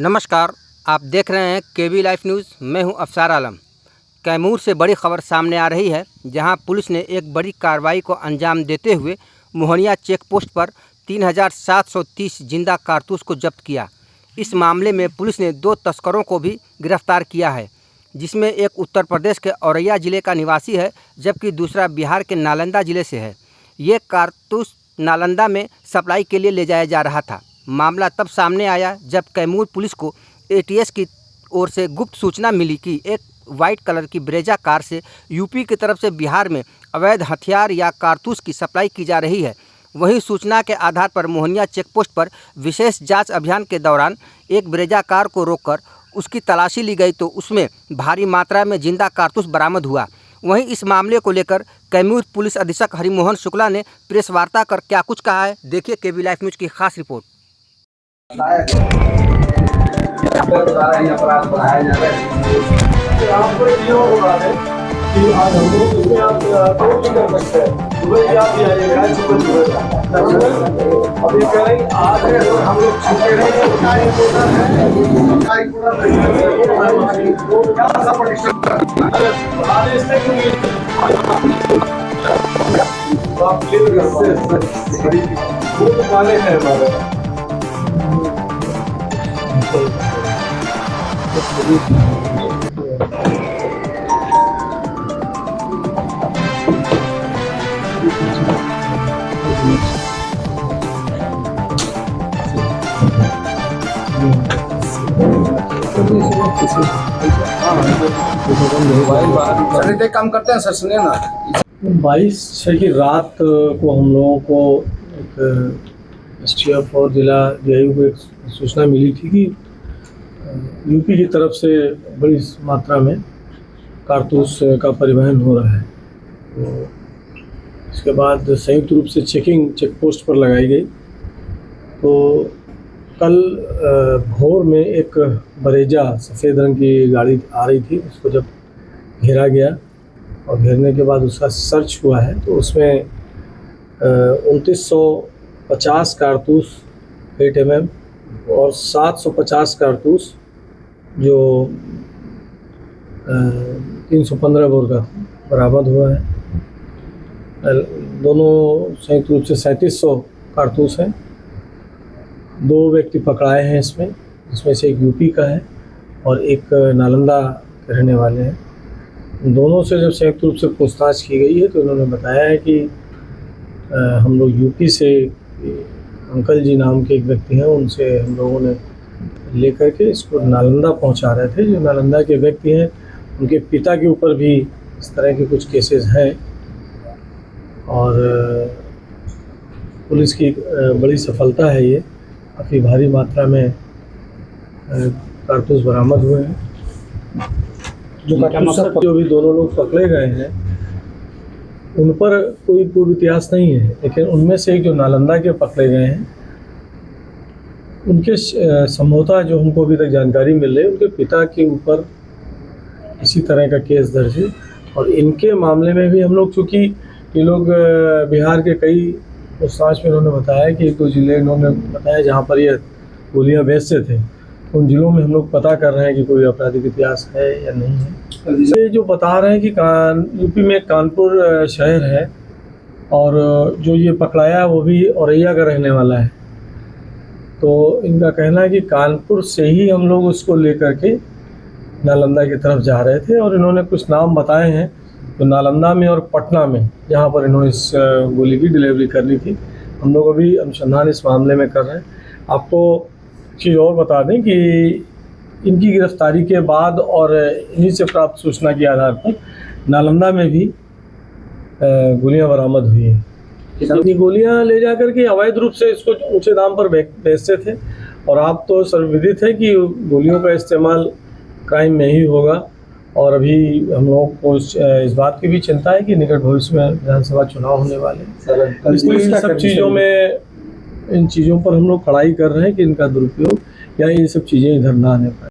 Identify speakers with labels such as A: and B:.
A: नमस्कार, आप देख रहे हैं केबी लाइव न्यूज़। मैं हूं अफसार आलम। कैमूर से बड़ी खबर सामने आ रही है, जहां पुलिस ने एक बड़ी कार्रवाई को अंजाम देते हुए मोहनिया चेक पोस्ट पर 3730 जिंदा कारतूस को जब्त किया। इस मामले में पुलिस ने 2 तस्करों को भी गिरफ्तार किया है, जिसमें एक उत्तर प्रदेश के औरैया ज़िले का निवासी है, जबकि दूसरा बिहार के नालंदा ज़िले से है। ये कारतूस नालंदा में सप्लाई के लिए ले जाया जा रहा था। मामला तब सामने आया जब कैमूर पुलिस को एटीएस की ओर से गुप्त सूचना मिली कि एक वाइट कलर की ब्रेजा कार से यूपी की तरफ से बिहार में अवैध हथियार या कारतूस की सप्लाई की जा रही है। वहीं सूचना के आधार पर मोहनिया चेकपोस्ट पर विशेष जांच अभियान के दौरान एक ब्रेजा कार को रोककर उसकी तलाशी ली गई, तो उसमें भारी मात्रा में जिंदा कारतूस बरामद हुआ। वहीं इस मामले को लेकर कैमूर पुलिस अधीक्षक हरिमोहन शुक्ला ने प्रेस वार्ता कर क्या कुछ कहा है, देखिए केबी लाइव न्यूज़ की खास रिपोर्ट।
B: अपराध बढ़ाया जा रहा है। आपको ये हो रहा है कि आज हम लोग इसमें आप नहीं कर सकते हैं। सुबह आप भी आइएगा, अभी कह रहे हैं आज हम लोग छुट्टे रहेंगे। आदेश देंगे आप क्लियर कर वाले हैं हमारे
C: सर काम करते हैं सर, सुनिए ना।
D: 22 की रात को हम लोगों को एक एसटीएफ और जिला जेयू को एक सूचना मिली थी कि यूपी की तरफ से बड़ी मात्रा में कारतूस का परिवहन हो रहा है। तो इसके बाद संयुक्त रूप से चेक पोस्ट पर लगाई गई। तो कल भोर में एक ब्रेजा सफ़ेद रंग की गाड़ी आ रही थी, उसको जब घेरा गया और घेरने के बाद उसका सर्च हुआ है, तो उसमें 2950 कारतूस 8 mm और 750 कारतूस जो 315 बोर का बरामद हुआ है। दोनों संयुक्त रूप से 3700 कारतूस हैं। 2 व्यक्ति पकड़ाए हैं इसमें, जिसमें से एक यूपी का है और एक नालंदा के रहने वाले हैं। दोनों से जब संयुक्त रूप से पूछताछ की गई है, तो इन्होंने बताया है कि हम लोग यूपी से अंकल जी नाम के एक व्यक्ति हैं, उनसे हम लोगों ने लेकर के इसको नालंदा पहुंचा रहे थे। जो नालंदा के व्यक्ति हैं, उनके पिता के ऊपर भी इस तरह के कुछ केसेस हैं और पुलिस की बड़ी सफलता है। ये काफ़ी भारी मात्रा में कारतूस बरामद हुए हैं। जो भी दोनों लोग पकड़े गए हैं, उन पर कोई पूर्व इतिहास नहीं है, लेकिन उनमें से एक जो नालंदा के पकड़े गए हैं, उनके संभवतः जो हमको अभी तक जानकारी मिल रही है, उनके पिता के ऊपर इसी तरह का केस दर्ज है। और इनके मामले में भी हम लोग, चूँकि ये लोग बिहार के कई पूछताछ में उन्होंने बताया कि 1-2 जिले इन्होंने बताया जहाँ पर ये गोलियाँ बेचते थे, उन जिलों में हम लोग पता कर रहे हैं कि कोई आपराधिक इतिहास है या नहीं है। ये जो बता रहे हैं कि यूपी में कानपुर शहर है और जो ये पकड़ाया वो भी औरैया का रहने वाला है। तो इनका कहना है कि कानपुर से ही हम लोग उसको लेकर के नालंदा की तरफ जा रहे थे और इन्होंने कुछ नाम बताए हैं, तो नालंदा में और पटना में, जहाँ पर इन्होंने इस गोली की डिलीवरी करनी थी। हम लोग अभी अनुसंधान इस मामले में कर रहे हैं। आपको चीज़ और बता दें कि इनकी गिरफ्तारी के बाद और इन्हीं से प्राप्त सूचना के आधार पर नालंदा में भी गोलियां बरामद हुई हैं। इतनी गोलियां ले जाकर के अवैध रूप से इसको ऊंचे दाम पर बेचते थे। और आप तो सर्वविदित है कि गोलियों का इस्तेमाल क्राइम में ही होगा। और अभी हम लोगों को इस बात की भी चिंता है कि निकट भविष्य में विधानसभा चुनाव होने वाले हैं, इसलिए इन चीज़ों पर हम लोग कड़ाई कर रहे हैं कि इनका दुरुपयोग या ये सब चीज़ें इधर ना आने पाए।